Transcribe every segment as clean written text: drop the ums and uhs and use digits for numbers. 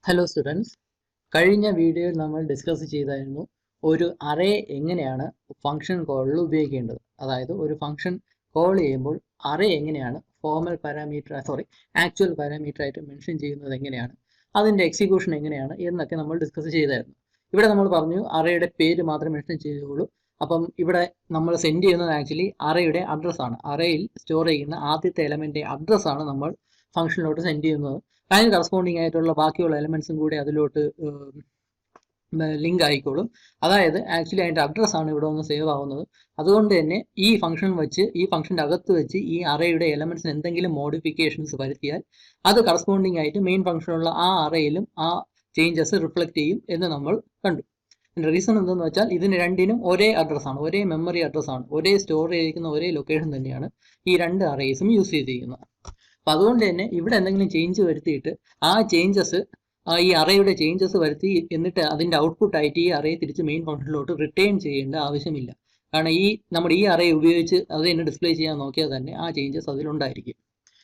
Hello students, കഴിഞ്ഞ വീഡിയോയിൽ നമ്മൾ ഡിസ്കസ് ചെയ്തായിരുന്നു ഒരു അറേ എങ്ങനെയാണ് ഫംഗ്ഷൻ കോളിൽ ഉപയോഗിക്കേണ്ടത്. അതായത് ഒരു ഫംഗ്ഷൻ കോൾ ചെയ്യുമ്പോൾ അറേ എങ്ങനെയാണ് ആക്ച്വൽ പാരാമീറ്റർ ആയിട്ട് മെൻഷൻ ചെയ്യുന്നത് എങ്ങനെയാണ്, അതിൻ്റെ എക്സിക്യൂഷൻ എങ്ങനെയാണ് എന്നൊക്കെ നമ്മൾ ഡിസ്കസ് ചെയ്തായിരുന്നു. ഇവിടെ നമ്മൾ പറഞ്ഞു അറേയുടെ പേര് മാത്രം മെൻഷൻ ചെയ്തോളൂ. അപ്പം ഇവിടെ നമ്മൾ സെൻഡ് ചെയ്യുന്നത് ആക്ച്വലി അറേയുടെ അഡ്രസ്സാണ്. അറേയിൽ സ്റ്റോർ ചെയ്യുന്ന ആദ്യത്തെ എലമെൻ്റ് അഡ്രസ്സാണ് നമ്മൾ ഫംഗ്ഷനിലോട്ട് സെൻഡ് ചെയ്യുന്നത്. അതിന് കറസ്പോണ്ടിങ് ആയിട്ടുള്ള ബാക്കിയുള്ള എലമെന്റ്സും കൂടി അതിലോട്ട് ലിങ്ക് ആയിക്കോളും. അതായത് ആക്ച്വലി അതിൻ്റെ അഡ്രസ്സാണ് ഇവിടെ ഒന്ന് സേവ് ആവുന്നത്. അതുകൊണ്ട് തന്നെ ഈ ഫംഗ്ഷൻ വെച്ച്, ഈ ഫംഗ്ഷൻ്റെ അകത്ത് വെച്ച് ഈ അറേയുടെ എലമെന്റ്സിന് എന്തെങ്കിലും മോഡിഫിക്കേഷൻസ് വരുത്തിയാൽ അത് കറസ്പോണ്ടിങ് ആയിട്ട് മെയിൻ ഫംഗ്ഷനുള്ള ആ അറേയിലും ആ ചേഞ്ചസ് റിഫ്ലക്റ്റ് ചെയ്യും എന്ന് നമ്മൾ കണ്ടു. റീസൺ എന്തെന്ന് വെച്ചാൽ ഇതിന് രണ്ടിനും ഒരേ അഡ്രസ്സാണ്, ഒരേ മെമ്മറി അഡ്രസ്സാണ്, ഒരേ സ്റ്റോർ ചെയ്തിരിക്കുന്ന ഒരേ ലൊക്കേഷൻ തന്നെയാണ് ഈ രണ്ട് അറേസും യൂസ് ചെയ്തിരിക്കുന്നത്. അപ്പം അതുകൊണ്ട് തന്നെ ഇവിടെ എന്തെങ്കിലും ചേഞ്ച് വരുത്തിയിട്ട് ആ ചേഞ്ചസ്, ഈ അറേയുടെ ചേഞ്ചസ് വരുത്തി എന്നിട്ട് അതിൻ്റെ ഔട്ട്പുട്ടായിട്ട് ഈ അറേ തിരിച്ച് മെയിൻ ഫംഗ്ഷനിലോട്ട് റിട്ടേൺ ചെയ്യേണ്ട ആവശ്യമില്ല. കാരണം നമ്മുടെ ഈ അറേ ഉപയോഗിച്ച് അത് തന്നെ ഡിസ്പ്ലേ ചെയ്യാൻ നോക്കിയാൽ തന്നെ ആ ചേഞ്ചസ് അതിലുണ്ടായിരിക്കും.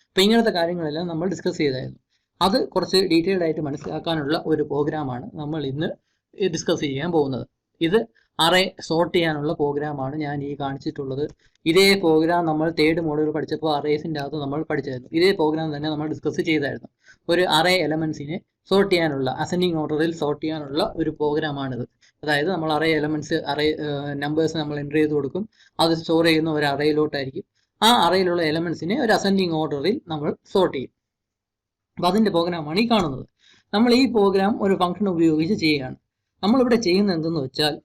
അപ്പം ഇങ്ങനത്തെ കാര്യങ്ങളെല്ലാം നമ്മൾ ഡിസ്കസ് ചെയ്തായിരുന്നു. അത് കുറച്ച് ഡീറ്റെയിൽഡ് ആയിട്ട് മനസ്സിലാക്കാനുള്ള ഒരു പ്രോഗ്രാമാണ് നമ്മൾ ഇന്ന് ഡിസ്കസ് ചെയ്യാൻ പോകുന്നത്. ഇത് അറേ സോർട്ട് ചെയ്യാനുള്ള പ്രോഗ്രാമാണ് ഞാൻ ഈ കാണിച്ചിട്ടുള്ളത്. ഇതേ പ്രോഗ്രാം നമ്മൾ തേർഡ് മോഡ്യൂൾ പഠിച്ചപ്പോൾ അറേസിൻ്റെ അകത്ത് നമ്മൾ പഠിച്ചായിരുന്നു. ഇതേ പ്രോഗ്രാം തന്നെ നമ്മൾ ഡിസ്കസ് ചെയ്തായിരുന്നു. ഒരു അറേ എലമെന്റ്സിനെ സോർട്ട് ചെയ്യാനുള്ള, അസെൻഡിങ് ഓർഡറിൽ സോർട്ട് ചെയ്യാനുള്ള ഒരു പ്രോഗ്രാമാണിത്. അതായത് നമ്മൾ അറേ എലമെന്റ്സ്, അറേ നമ്പേഴ്സ് നമ്മൾ എൻ്റർ ചെയ്ത് കൊടുക്കും. അത് സ്റ്റോർ ചെയ്യുന്ന ഒരു അറേയിലോട്ടായിരിക്കും. ആ അറേയിലുള്ള എലമെന്റ്സിനെ ഒരു അസെൻഡിങ് ഓർഡറിൽ നമ്മൾ സോർട്ട് ചെയ്യും. അപ്പോൾ അതിൻ്റെ പ്രോഗ്രാമാണ് ഈ കാണുന്നത്. നമ്മൾ ഈ പ്രോഗ്രാം ഒരു ഫംഗ്ഷൻ ഉപയോഗിച്ച് ചെയ്യുകയാണ്. നമ്മളിവിടെ ചെയ്യുന്നത് എന്തെന്ന് വെച്ചാൽ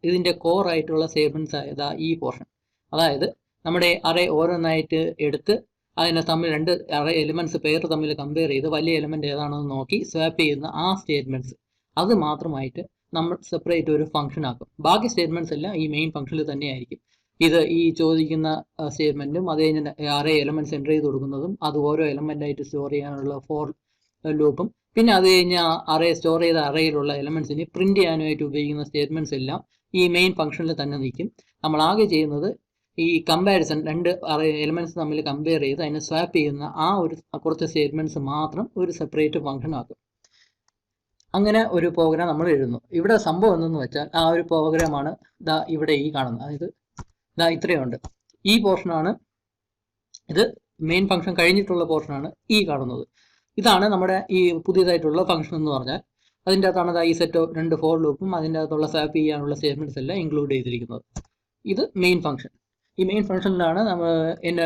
ഇതിൻ്റെ കോർ ആയിട്ടുള്ള സ്റ്റേറ്റ്മെന്റ്സ് ആയതാ ഈ പോർഷൻ. അതായത് നമ്മുടെ അറേ ഓരോന്നായിട്ട് എടുത്ത് അതിനെ തമ്മിൽ രണ്ട് അറേ എലിമെന്റ്സ് പേര് തമ്മിൽ കമ്പയർ ചെയ്ത് വലിയ എലിമെന്റ് ഏതാണെന്ന് നോക്കി സ്വാപ്പ് ചെയ്യുന്ന ആ സ്റ്റേറ്റ്മെന്റ്സ്, അത് മാത്രമായിട്ട് നമ്മൾ സെപ്പറേറ്റ് ഒരു ഫംഗ്ഷൻ ആക്കും. ബാക്കി സ്റ്റേറ്റ്മെന്റ്സ് എല്ലാം ഈ മെയിൻ ഫംഗ്ഷനിൽ തന്നെയായിരിക്കും. ഇത് ഈ ചോദിക്കുന്ന സ്റ്റേറ്റ്മെന്റും അത് കഴിഞ്ഞ് അറേ എലമെന്റ്സ് എൻ്റർ ചെയ്ത് കൊടുക്കുന്നതും, അത് ഓരോ എലമെന്റ് ആയിട്ട് സ്റ്റോർ ചെയ്യാനുള്ള ഫോർ ലൂപ്പും, പിന്നെ അത് കഴിഞ്ഞ് അറേ സ്റ്റോർ ചെയ്ത അറേയിലുള്ള എലമെന്റ്സിനെ പ്രിന്റ് ചെയ്യാനായിട്ട് ഉപയോഗിക്കുന്ന സ്റ്റേറ്റ്മെന്റ്സ് എല്ലാം ഈ മെയിൻ ഫംഗ്ഷനിൽ തന്നെ നിൽക്കും. നമ്മൾ ആകെ ചെയ്യുന്നത് ഈ കമ്പാരിസൺ, രണ്ട് അറേ എലമെന്റ്സ് തമ്മിൽ കമ്പയർ ചെയ്ത് അതിനെ സ്വാപ്പ് ചെയ്യുന്ന ആ ഒരു കുറച്ച് സ്റ്റേറ്റ്മെന്റ്സ് മാത്രം ഒരു സെപ്പറേറ്റ് ഫംഗ്ഷൻ ആക്കും. അങ്ങനെ ഒരു പ്രോഗ്രാം നമ്മൾ എഴുതുന്നു. ഇവിടെ സംഭവം എന്തെന്ന് വെച്ചാൽ ആ ഒരു പ്രോഗ്രാമാണ് ഇവിടെ ഈ കാണുന്നത്. അതായത് ഇത്രയുണ്ട്. ഈ പോർഷനാണ്, ഇത് മെയിൻ ഫംഗ്ഷൻ കഴിഞ്ഞിട്ടുള്ള പോർഷനാണ് ഈ കാണുന്നത്. ഇതാണ് നമ്മുടെ ഈ പുതിയതായിട്ടുള്ള ഫംഗ്ഷൻ എന്ന് പറഞ്ഞാൽ. അതിൻ്റെ അകത്താണ് ഈ സെറ്റ് രണ്ട് ഫോർ ലൂപ്പും അതിൻ്റെ അകത്തുള്ള സ്വാപ്പ് ചെയ്യാനുള്ള സ്റ്റേറ്റ്മെന്റ്സ് എല്ലാം ഇൻക്ലൂഡ് ചെയ്തിരിക്കുന്നത്. ഇത് മെയിൻ ഫംഗ്ഷൻ. ഈ മെയിൻ ഫംഗ്ഷനിലാണ് നമ്മൾ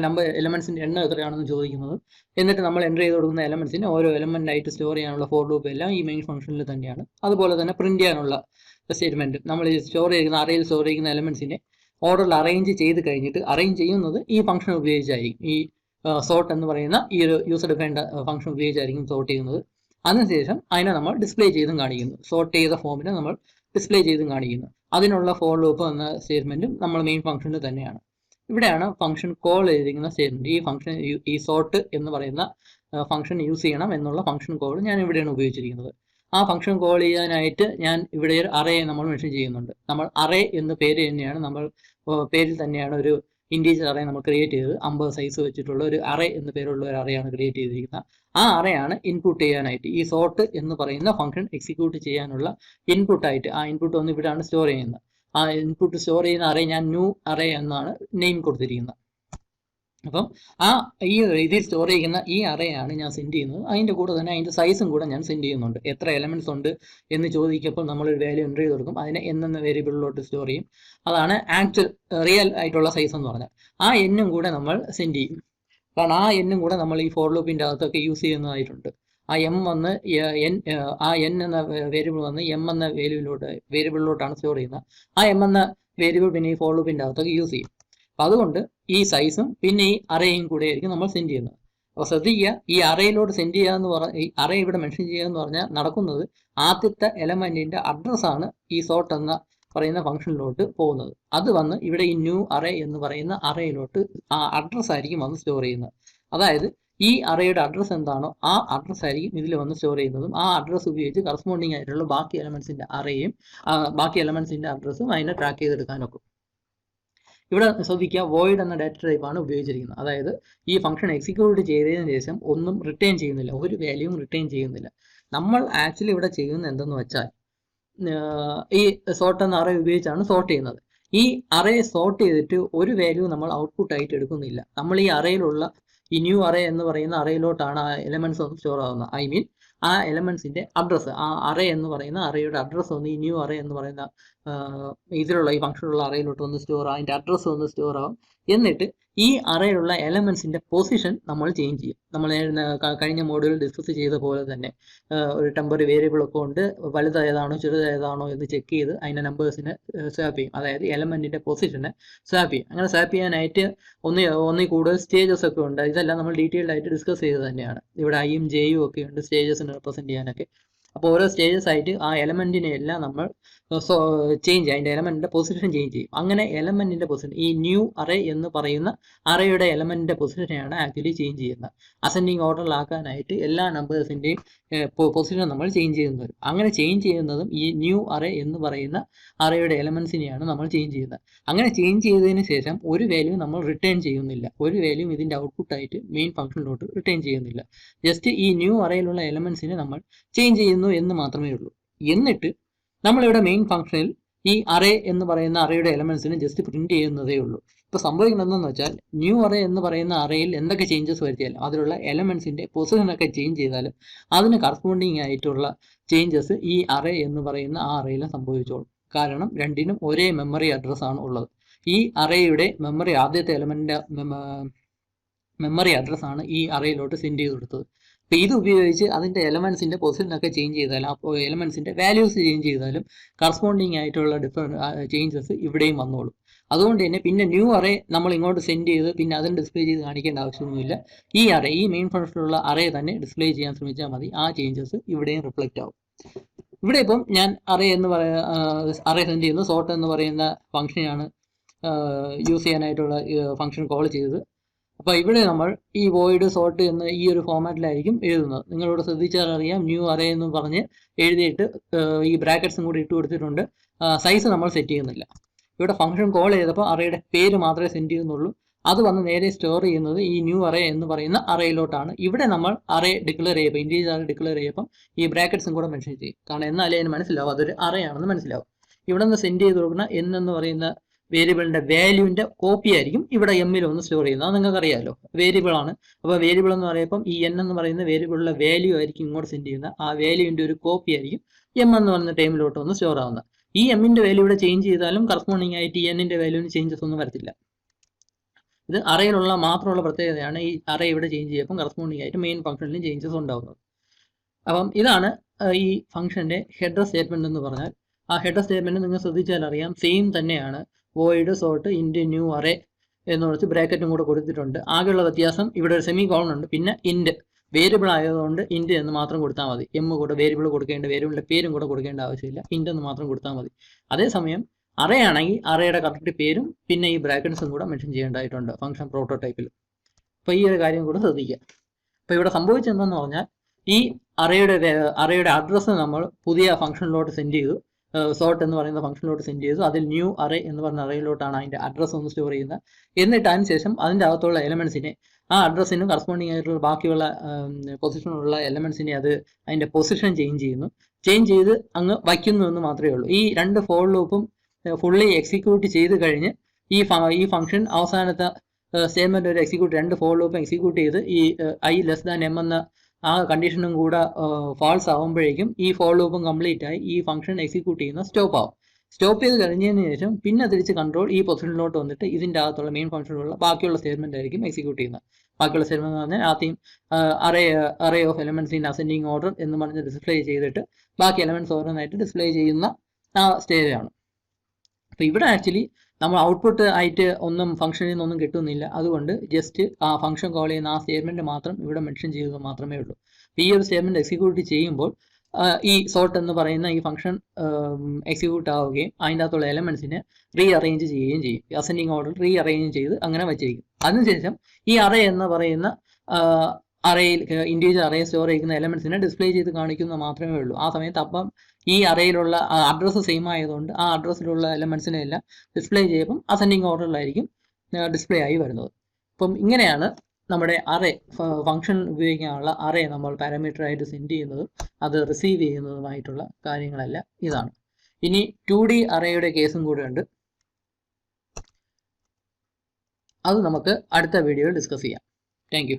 നമ്പർ എലമെന്റ്സിൻ്റെ എണ്ണം എത്രയാണെന്ന് ചോദിക്കുന്നത്. എന്നിട്ട് നമ്മൾ എൻ്റർ ചെയ്ത് കൊടുക്കുന്ന എലമെന്റ്സിന് ഓരോ എലമെന്റ് ആയിട്ട് സ്റ്റോർ ചെയ്യാനുള്ള ഫോർ ലൂപ്പ് എല്ലാം ഈ മെയിൻ ഫംഗ്ഷനിൽ തന്നെയാണ്. അതുപോലെ തന്നെ പ്രിന്റ് ചെയ്യാനുള്ള സ്റ്റേറ്റ്മെന്റ്, നമ്മൾ സ്റ്റോർ ചെയ്യുന്ന അറേയിൽ സ്റ്റോർ ചെയ്യുന്ന എലമെന്റ്സിനെ ഓർഡറിൽ അറേഞ്ച് ചെയ്ത് കഴിഞ്ഞിട്ട് അറേഞ്ച് ചെയ്യുന്നത് ഈ ഫംഗ്ഷൻ ഉപയോഗിച്ചായിരിക്കും. ഈ സോർട്ട് എന്ന് പറയുന്ന ഈ ഒരു യൂസർ ഡിഫൈൻഡ് ഫംഗ്ഷൻ ഉപയോഗിച്ചായിരിക്കും സോർട്ട് ചെയ്യുന്നത്. അതിനുശേഷം അതിനെ നമ്മൾ ഡിസ്പ്ലേ ചെയ്തും കാണിക്കുന്നു. സോർട്ട് ചെയ്ത ഫോമിനെ നമ്മൾ ഡിസ്പ്ലേ ചെയ്തും കാണിക്കുന്നു. അതിനുള്ള ഫോർ ലൂപ്പ് എന്ന സ്റ്റേറ്റ്മെന്റും നമ്മൾ മെയിൻ ഫംഗ്ഷനിൽ തന്നെയാണ്. ഇവിടെയാണ് ഫംഗ്ഷൻ കോൾ ചെയ്തിരിക്കുന്ന സ്റ്റേറ്റ്മെന്റ്. ഈ ഫംഗ്ഷൻ, ഈ സോർട്ട് എന്ന് പറയുന്ന ഫംഗ്ഷൻ യൂസ് ചെയ്യണം എന്നുള്ള ഫംഗ്ഷൻ കോൾ ഞാൻ ഇവിടെയാണ് ഉപയോഗിച്ചിരിക്കുന്നത്. ആ ഫംഗ്ഷൻ കോൾ ചെയ്യാനായിട്ട് ഞാൻ ഇവിടെ ഒരു അറേ നമ്മൾ മെൻഷൻ ചെയ്യുന്നുണ്ട്. നമ്മൾ അറേ എന്ന പേര് തന്നെയാണ്, നമ്മൾ പേരിൽ തന്നെയാണ് ഒരു ഇൻറ്റീജർ അറേ നമ്മൾ ക്രിയേറ്റ് ചെയ്തത്. 50 സൈസ് വെച്ചിട്ടുള്ള ഒരു അറേ എന്ന പേരുള്ള ഒരു അറേയാണ് ക്രിയേറ്റ് ചെയ്തിരിക്കുന്നത്. ആ അറേയാണ് ഇൻപുട്ട് ചെയ്യാനായിട്ട് ഈ സോർട്ട് എന്ന് പറയുന്ന ഫംഗ്ഷൻ എക്സിക്യൂട്ട് ചെയ്യാനുള്ള ഇൻപുട്ടായിട്ട്, ആ ഇൻപുട്ട് ഒന്ന് ഇവിടെയാണ് സ്റ്റോർ ചെയ്യുന്നത്. ആ ഇൻപുട്ട് സ്റ്റോർ ചെയ്യുന്ന അറേ ഞാൻ ന്യൂ അറേ എന്നാണ് നെയിം കൊടുത്തിരിക്കുന്നത്. അപ്പം ഈ ഇതിൽ സ്റ്റോർ ചെയ്യുന്ന ഈ അറേയാണ് ഞാൻ സെൻഡ് ചെയ്യുന്നത്. അതിൻ്റെ കൂടെ തന്നെ അതിൻ്റെ സൈസും കൂടെ ഞാൻ സെൻഡ് ചെയ്യുന്നുണ്ട്. എത്ര എലമെന്റ്സ് ഉണ്ട് എന്ന് ചോദിക്കുമ്പോൾ നമ്മളൊരു വാല്യൂ എൻ്റർ ചെയ്ത് കൊടുക്കും. അതിനെ എന്ന വേരിയബിളിലോട്ട് സ്റ്റോർ ചെയ്യും. അതാണ് ആക്ച്വൽ റിയൽ ആയിട്ടുള്ള സൈസ് എന്ന് പറഞ്ഞാൽ. ആ എന്നും കൂടെ നമ്മൾ സെൻഡ് ചെയ്യും. കാരണം ആ എന്നും കൂടെ നമ്മൾ ഈ ഫോർ ലൂപ്പിൻ്റെ അകത്തൊക്കെ യൂസ് ചെയ്യുന്നതായിട്ടുണ്ട്. ആ എം വന്ന് ആ എൻ എന്ന വേരിയബിൾ വന്ന് എം എന്ന വേരിയബിളിലോട്ടാണ് സ്റ്റോർ ചെയ്യുന്നത്. ആ എം എന്ന വേരിയബിൾ പിന്നെ ഈ ഫോർ ലൂപ്പിൻ്റെ അകത്തൊക്കെ യൂസ് ചെയ്യും. അപ്പം അതുകൊണ്ട് ഈ സൈസും പിന്നെ ഈ അറേയും കൂടെ ആയിരിക്കും നമ്മൾ സെൻഡ് ചെയ്യുന്നത്. അപ്പോൾ ശ്രദ്ധിക്കുക, ഈ അറേയിലോട്ട് സെൻഡ് ചെയ്യുക എന്ന് പറഞ്ഞാൽ, ഈ അറേ ഇവിടെ മെൻഷൻ ചെയ്യുക എന്ന് പറഞ്ഞാൽ നടക്കുന്നത് ആദ്യത്തെ എലമെന്റിന്റെ അഡ്രസ്സാണ് ഈ സോർട്ട് എന്ന പറയുന്ന ഫംഗ്ഷനിലോട്ട് പോകുന്നത്. അത് വന്ന് ഇവിടെ ഈ ന്യൂ അറേ എന്ന് പറയുന്ന അറേയിലോട്ട് ആ അഡ്രസ്സ് ആയിരിക്കും വന്ന് സ്റ്റോർ ചെയ്യുന്നത്. അതായത് ഈ അറേയുടെ അഡ്രസ്സ് എന്താണോ ആ അഡ്രസ്സ് ആയിരിക്കും ഇതിൽ വന്ന് സ്റ്റോർ ചെയ്യുന്നതും. ആ അഡ്രസ്സ് ഉപയോഗിച്ച് കറസ്പോണ്ടിങ് ആയിട്ടുള്ള ബാക്കി എലമെന്റ്സിന്റെ അറേയും ബാക്കി എലമെന്റ്സിന്റെ അഡ്രസ്സും അതിനെ ട്രാക്ക് ചെയ്തെടുക്കാനൊക്കെ. ഇവിടെ ശ്രദ്ധിക്കുക, void എന്ന ഡാറ്റ ടൈപ്പാണ് ഉപയോഗിച്ചിരിക്കുന്നത്. അതായത് ഈ ഫംഗ്ഷൻ എക്സിക്യൂട്ട് ചെയ്തതിന് ശേഷം ഒന്നും റിട്ടേൺ ചെയ്യുന്നില്ല, ഒരു വാല്യൂവും റിട്ടേൺ ചെയ്യുന്നില്ല. നമ്മൾ ആക്ച്വലി ഇവിടെ ചെയ്യുന്നത് എന്തെന്ന് വെച്ചാൽ ഈ സോർട്ട് എന്ന അറേ ഉപയോഗിച്ചാണ് സോർട്ട് ചെയ്യുന്നത്. ഈ അറേ സോർട്ട് ചെയ്തിട്ട് ഒരു വാല്യൂ നമ്മൾ ഔട്ട്പുട്ട് ആയിട്ട് എടുക്കുന്നില്ല. നമ്മൾ ഈ അറേയിലുള്ള ഈ ന്യൂ അറേ എന്ന് പറയുന്ന അറേയിലോട്ടാണ് ആ എലമെന്റ്സ് ഒന്ന് സ്റ്റോർ ആവുന്നത്. ഐ മീൻ ആ എലമെന്റ്സിന്റെ അഡ്രസ്സ്, ആ അറേ എന്ന് പറയുന്ന അറേയുടെ അഡ്രസ്സ് ഒന്ന് ഈ ന്യൂ അറേ എന്ന് പറയുന്ന ഇതിലുള്ള ഈ ഫംഗ്ഷനുള്ള അറേയിലോട്ട് ഒന്ന് സ്റ്റോർ ആവും, അതിന്റെ അഡ്രസ്സ് ഒന്ന് സ്റ്റോർ ആവും. എന്നിട്ട് ഈ അറേയിലുള്ള എലമെന്റ്സിന്റെ പൊസിഷൻ നമ്മൾ ചേഞ്ച് ചെയ്യും. നമ്മൾ കഴിഞ്ഞ മോഡ്യൂളിൽ ഡിസ്കസ് ചെയ്ത പോലെ തന്നെ ഒരു ടെമ്പററി വേരിയബിൾ ഒക്കെ ഉണ്ട്, വലുതായതാണോ ചെറുതായതാണോ എന്ന് ചെക്ക് ചെയ്ത് അതിന്റെ നമ്പേഴ്സിനെ സ്വാപ്പ് ചെയ്യും. അതായത് എലമെന്റിന്റെ പൊസിഷനെ സ്വാപ്പ് ചെയ്യും. അങ്ങനെ സ്വാപ്പ് ചെയ്യാനായിട്ട് ഒന്നിൽ കൂടുതൽ സ്റ്റേജസ് ഒക്കെ ഉണ്ട്. ഇതെല്ലാം നമ്മൾ ഡീറ്റെയിൽഡ് ആയിട്ട് ഡിസ്കസ് ചെയ്ത് തന്നെയാണ്. ഇവിടെ ഐയും ജെയും ഒക്കെ ഉണ്ട് സ്റ്റേജസിനെ റെപ്രസെന്റ് ചെയ്യാനൊക്കെ. അപ്പോൾ ഓരോ സ്റ്റേജസ് ആയിട്ട് ആ എലമെന്റിനെ എല്ലാം നമ്മൾ ചേഞ്ച് ചെയ്യും, അതിന്റെ എലമെന്റിന്റെ പൊസിഷൻ ചേഞ്ച് ചെയ്യും. അങ്ങനെ എലമെന്റിന്റെ പൊസിഷൻ, ഈ ന്യൂ അറേ എന്ന് പറയുന്ന അറേയുടെ എലമെന്റിന്റെ പൊസിഷനെയാണ് ആക്ച്വലി ചേഞ്ച് ചെയ്യുന്നത്. അസെൻഡിങ് ഓർഡറിലാക്കാനായിട്ട് എല്ലാ നമ്പേഴ്സിന്റെയും പൊസിഷൻ നമ്മൾ ചേഞ്ച് ചെയ്യുന്ന വരും. അങ്ങനെ ചേഞ്ച് ചെയ്യുന്നതും ഈ ന്യൂ അറേ എന്ന് പറയുന്ന അറേയുടെ എലമെന്റ്സിനെയാണ് നമ്മൾ ചേഞ്ച് ചെയ്യുന്നത്. അങ്ങനെ ചേഞ്ച് ചെയ്തതിന് ശേഷം ഒരു വാല്യൂ നമ്മൾ റിട്ടേൺ ചെയ്യുന്നില്ല, ഒരു വാല്യൂ ഇതിന്റെ ഔട്ട്പുട്ട് ആയിട്ട് മെയിൻ ഫംഗ്ഷനിലോട്ട് റിട്ടേൺ ചെയ്യുന്നില്ല. ജസ്റ്റ് ഈ ന്യൂ അറേയിലുള്ള എലമെന്റ്സിനെ നമ്മൾ ചേഞ്ച് ചെയ്യുന്നു എന്ന് മാത്രമേ ഉള്ളൂ. എന്നിട്ട് നമ്മളിവിടെ മെയിൻ ഫംഗ്ഷനിൽ ഈ അറേ എന്ന് പറയുന്ന അറേയുടെ എലമെന്റ്സിനെ ജസ്റ്റ് പ്രിന്റ് ചെയ്യുന്നതേ ഉള്ളൂ. ഇപ്പോൾ സംഭവിക്കുന്നത് എന്തെന്ന് വെച്ചാൽ, ന്യൂ അറേ എന്ന് പറയുന്ന അറേയിൽ എന്തൊക്കെ ചേഞ്ചസ് വരുത്തിയാലും, അതിലുള്ള എലമെന്റ്സിന്റെ പൊസിഷനൊക്കെ ചേഞ്ച് ചെയ്താലും അതിന് കറസ്പോണ്ടിങ് ആയിട്ടുള്ള ചേഞ്ചസ് ഈ അറേ എന്ന് പറയുന്ന ആ അറേയിലും സംഭവിച്ചോളും. കാരണം രണ്ടിനും ഒരേ മെമ്മറി അഡ്രസ് ആണ് ഉള്ളത്. ഈ അറേയുടെ മെമ്മറി, ആദ്യത്തെ എലമെന്റിന്റെ മെമ്മറി അഡ്രസ് ആണ് ഈ അറേയിലോട്ട് സെൻഡ് ചെയ്ത് കൊടുത്തത്. അപ്പോൾ ഇത് ഉപയോഗിച്ച് അതിന്റെ എലമെന്റ്സിന്റെ പൊസിഷനൊക്കെ ചേഞ്ച് ചെയ്താലും, അപ്പോൾ എലമെന്റ്സിന്റെ വാല്യൂസ് ചേഞ്ച് ചെയ്താലും കറസ്പോണ്ടിങ് ആയിട്ടുള്ള ചേഞ്ചസ് ഇവിടെയും വന്നോളും. അതുകൊണ്ട് തന്നെ പിന്നെ ന്യൂ അറേ നമ്മൾ ഇങ്ങോട്ട് സെൻഡ് ചെയ്ത് പിന്നെ അതിന് ഡിസ്പ്ലേ ചെയ്ത് കാണിക്കേണ്ട ആവശ്യമൊന്നുമില്ല. ഈ അറേ, ഈ മെയിൻ ഫംഗ്ഷനിലുള്ള അറേ തന്നെ ഡിസ്പ്ലേ ചെയ്യാൻ ശ്രമിച്ചാൽ മതി. ആ ചേഞ്ചസ് ഇവിടെയും റിഫ്ലക്റ്റ് ആവും. ഇവിടെ ഇപ്പം ഞാൻ അറേ എന്ന് അറേ സെൻഡ് ചെയ്യുന്നു, സോർട്ട് എന്ന് പറയുന്ന ഫംഗ്ഷനാണ് യൂസ് ചെയ്യാനായിട്ടുള്ള ഫംഗ്ഷൻ കോൾ ചെയ്തത്. അപ്പോൾ ഇവിടെ നമ്മൾ ഈ വോയിഡ് സോർട്ട് എന്ന് ഈ ഒരു ഫോമാറ്റിലായിരിക്കും എഴുതുന്നത്. നിങ്ങളോട് ശ്രദ്ധിച്ചാൽ അറിയാം, ന്യൂ അറേ എന്ന് പറഞ്ഞ് എഴുതിയിട്ട് ഈ ബ്രാക്കറ്റ്സും കൂടി ഇട്ട് കൊടുത്തിട്ടുണ്ട്. സൈസ് നമ്മൾ സെറ്റ് ചെയ്യുന്നില്ല. ഇവിടെ ഫംഗ്ഷൻ കോൾ ചെയ്തപ്പോൾ അറേയുടെ പേര് മാത്രമേ സെൻഡ് ചെയ്യുന്നുള്ളൂ. അത് വന്ന് നേരെ സ്റ്റോർ ചെയ്യുന്നത് ഈ ന്യൂ അറേ എന്ന് പറയുന്ന അറേയിലോട്ടാണ്. ഇവിടെ നമ്മൾ അറേ ഡിക്ലെയർ ചെയ്യുമ്പോൾ, ഇൻറ്റീജർ അറേ ഡിക്ലെയർ ചെയ്യുമ്പോൾ ഈ ബ്രാക്കറ്റ്സും കൂടെ മെൻഷൻ ചെയ്യും. കാരണം എന്നാലേ അതിന് മനസ്സിലാവും അതൊരു അറേ ആണെന്ന് മനസ്സിലാവും. ഇവിടെ നിന്ന് സെൻഡ് ചെയ്ത് കൊടുക്കുന്ന എന്ന് പറയുന്ന വേരിയബിളിന്റെ വാല്യൂവിന്റെ കോപ്പി ആയിരിക്കും ഇവിടെ എമ്മിൽ ഒന്ന് സ്റ്റോർ ചെയ്യുന്നത്. അത് നിങ്ങൾക്ക് അറിയാമല്ലോ, വേരിയബിൾ ആണ്. അപ്പോൾ വേരിയബിൾ എന്ന് പറയുമ്പോൾ ഈ എൻ എന്ന് പറയുന്ന വേരിയബിളിലെ വാല്യൂ ആയിരിക്കും ഇങ്ങോട്ട് സെൻഡ് ചെയ്യുന്നത്. ആ വാല്യൂവിന്റെ ഒരു കോപ്പി ആയിരിക്കും എം എന്ന് പറയുന്ന ടൈമിലോട്ട് ഒന്ന് സ്റ്റോർ ആവുന്നത്. ഈ എമ്മിന്റെ വാല്യൂ ഇവിടെ ചേഞ്ച് ചെയ്താലും കറസ്പോണ്ടിങ് ആയിട്ട് ഈ എന്നിന്റെ വാല്യൂവിന് ചേഞ്ചസ് ഒന്നും വരത്തില്ല. ഇത് അറേയിലുള്ള മാത്രമുള്ള പ്രത്യേകതയാണ്. ഈ അറേ ഇവിടെ ചേഞ്ച് ചെയ്യുമ്പോൾ കറസ്പോണ്ടിങ് ആയിട്ട് മെയിൻ ഫംഗ്ഷനിലും ചേഞ്ചസ് ഉണ്ടാകുന്നത്. അപ്പം ഇതാണ് ഈ ഫംഗ്ഷന്റെ ഹെഡർ സ്റ്റേറ്റ്മെന്റ് എന്ന് പറഞ്ഞാൽ. ആ ഹെഡർ സ്റ്റേറ്റ്മെന്റ് നിങ്ങൾ ശ്രദ്ധിച്ചാൽ അറിയാം, സെയിം തന്നെയാണ്. വോയിഡ് സോർട്ട് ഇൻറ്റ് ന്യൂ അറേ എന്ന് വെച്ച് ബ്രാക്കറ്റും കൂടെ കൊടുത്തിട്ടുണ്ട്. ആകെയുള്ള വ്യത്യാസം ഇവിടെ ഒരു സെമി കോളൻ ഉണ്ട്, പിന്നെ ഇൻറ്റ്. വേരിയബിൾ ആയതുകൊണ്ട് ഇൻറ്റ് എന്ന് മാത്രം കൊടുത്താൽ മതി. എം കൂടെ വേരിയബിൾ കൊടുക്കേണ്ട, വേരിയബിളിന്റെ പേരും കൂടെ കൊടുക്കേണ്ട ആവശ്യമില്ല, ഇൻറ്റ് എന്ന് മാത്രം കൊടുത്താൽ മതി. അതേസമയം അറേ ആണെങ്കിൽ അറേയുടെ കറക്റ്റ് പേരും പിന്നെ ഈ ബ്രാക്കറ്റ്സും കൂടെ മെൻഷൻ ചെയ്യേണ്ടതായിട്ടുണ്ട് ഫംഗ്ഷൻ പ്രോട്ടോടൈപ്പിൽ. അപ്പോൾ ഈ ഒരു കാര്യം കൂടെ ശ്രദ്ധിക്കുക. അപ്പോൾ ഇവിടെ സംഭവിച്ചെന്തെന്ന് പറഞ്ഞാൽ, ഈ അറേയുടെ അഡ്രസ്സ് നമ്മൾ പുതിയ ഫംഗ്ഷനിലോട്ട് സെൻഡ് ചെയ്തു, സോർട്ട് എന്ന് പറയുന്ന ഫംഗ്ഷനിലോട്ട് സെൻഡ് ചെയ്തു. അതിൽ ന്യൂ അറേ എന്ന് പറഞ്ഞ അറേയിലോട്ടാണ് അതിന്റെ അഡ്രസ്സ് ഒന്ന് സ്റ്റോർ ചെയ്യുന്നത്. എന്നിട്ട് അതിന് ശേഷം അതിൻ്റെ അകത്തുള്ള എലമെന്റ്സിനെ, ആ അഡ്രസ്സിനും കറസ്പോണ്ടിങ് ആയിട്ടുള്ള ബാക്കിയുള്ള പൊസിഷനുള്ള എലമെന്റ്സിനെ അത് അതിന്റെ പൊസിഷൻ ചേഞ്ച് ചെയ്യുന്നു. ചേഞ്ച് ചെയ്ത് അങ്ങ് വയ്ക്കുന്നു എന്ന് മാത്രമേ ഉള്ളൂ. ഈ രണ്ട് ഫോർ ലൂപ്പും ഫുള്ളി എക്സിക്യൂട്ട് ചെയ്ത് കഴിഞ്ഞ് ഈ ഫംഗ്ഷൻ അവസാനത്തെ സ്റ്റേറ്റ്മെന്റ് ഒരു എക്സിക്യൂട്ട്, രണ്ട് ഫോർ ലൂപ്പും എക്സിക്യൂട്ട് ചെയ്ത് ഈ ഐ ലെസ് ദാൻ എം എന്ന ആ കണ്ടീഷനും കൂടെ ഫാൾസ് ആകുമ്പോഴേക്കും ഈ ഫോർ ലൂപ്പും കംപ്ലീറ്റ് ആയി ഈ ഫംഗ്ഷൻ എക്സിക്യൂട്ട് ചെയ്യുന്ന സ്റ്റോപ്പ് ആവും. സ്റ്റോപ്പ് ചെയ്ത് കഴിഞ്ഞതിന് ശേഷം പിന്നെ തിരിച്ച് കൺട്രോൾ ഈ പൊസിഷനിലോട്ട് വന്നിട്ട് ഇതിൻ്റെ അകത്തുള്ള മെയിൻ ഫംഗ്ഷനിലുള്ള ബാക്കിയുള്ള സ്റ്റേറ്റ്മെന്റ് ആയിരിക്കും എക്സിക്യൂട്ട് ചെയ്യുന്നത്. ബാക്കിയുള്ള സ്റ്റേറ്റ്മെന്റ് എന്ന് പറഞ്ഞാൽ ആദ്യം array of elements in ascending order എന്ന് പറഞ്ഞ് ഡിസ്പ്ലേ ചെയ്തിട്ട് ബാക്കി എലമെന്റ്സ് ഓരോന്നായിട്ട് ഡിസ്പ്ലേ ചെയ്യുന്ന ആ സ്റ്റേജാണ്. അപ്പോൾ ഇവിടെ ആക്ച്വലി നമ്മൾ ഔട്ട്പുട്ട് ആയിട്ട് ഒന്നും ഫംഗ്ഷനിൽ നിന്നൊന്നും കിട്ടുന്നില്ല. അതുകൊണ്ട് ജസ്റ്റ് ആ ഫംഗ്ഷൻ കോൾ ചെയ്യുന്ന ആ സ്റ്റേറ്റ്മെന്റ് മാത്രം ഇവിടെ മെൻഷൻ ചെയ്തത് മാത്രമേ ഉള്ളൂ. ഈ ഒരു സ്റ്റേറ്റ്മെന്റ് എക്സിക്യൂട്ട് ചെയ്യുമ്പോൾ ഈ സോർട്ട് എന്ന് പറയുന്ന ഈ ഫംഗ്ഷൻ എക്സിക്യൂട്ട് ആവുകയും അതിൻ്റെ അകത്തുള്ള എലമെന്റ്സിനെ റീ അറേഞ്ച് ചെയ്യുകയും ചെയ്യും. അസെൻഡിങ് ഓർഡർ റീ അറേഞ്ച് ചെയ്ത് അങ്ങനെ വെച്ചിരിക്കും. അതിനുശേഷം ഈ അറേ എന്ന് പറയുന്ന അറേയിൽ ഇൻഡിവിജ്വൽ അറേ സ്റ്റോർ ചെയ്യുന്ന എലമെന്റ്സിനെ ഡിസ്പ്ലേ ചെയ്ത് കാണിക്കുന്നത് മാത്രമേ ഉള്ളൂ. ആ സമയത്ത് അപ്പം ഈ അറേയിലുള്ള അഡ്രസ്സ് സെയിം ആയതുകൊണ്ട് ആ അഡ്രസ്സിലുള്ള എലമെന്റ്സിനെ എല്ലാം ഡിസ്പ്ലേ ചെയ്യുമ്പം അസെൻഡിങ് ഓർഡറിലായിരിക്കും ഡിസ്പ്ലേ ആയി വരുന്നത്. അപ്പം ഇങ്ങനെയാണ് നമ്മുടെ അറേ ഫംഗ്ഷൻ ഉപയോഗിക്കാനുള്ള അറേ നമ്മൾ പാരാമീറ്റർ ആയിട്ട് സെൻഡ് ചെയ്യുന്നതും അത് റിസീവ് ചെയ്യുന്നതുമായിട്ടുള്ള കാര്യങ്ങളെല്ലാം ഇതാണ്. ഇനി 2D അറേയുടെ കേസും കൂടെ ഉണ്ട്. അത് നമുക്ക് അടുത്ത വീഡിയോയിൽ ഡിസ്കസ് ചെയ്യാം. Thank you.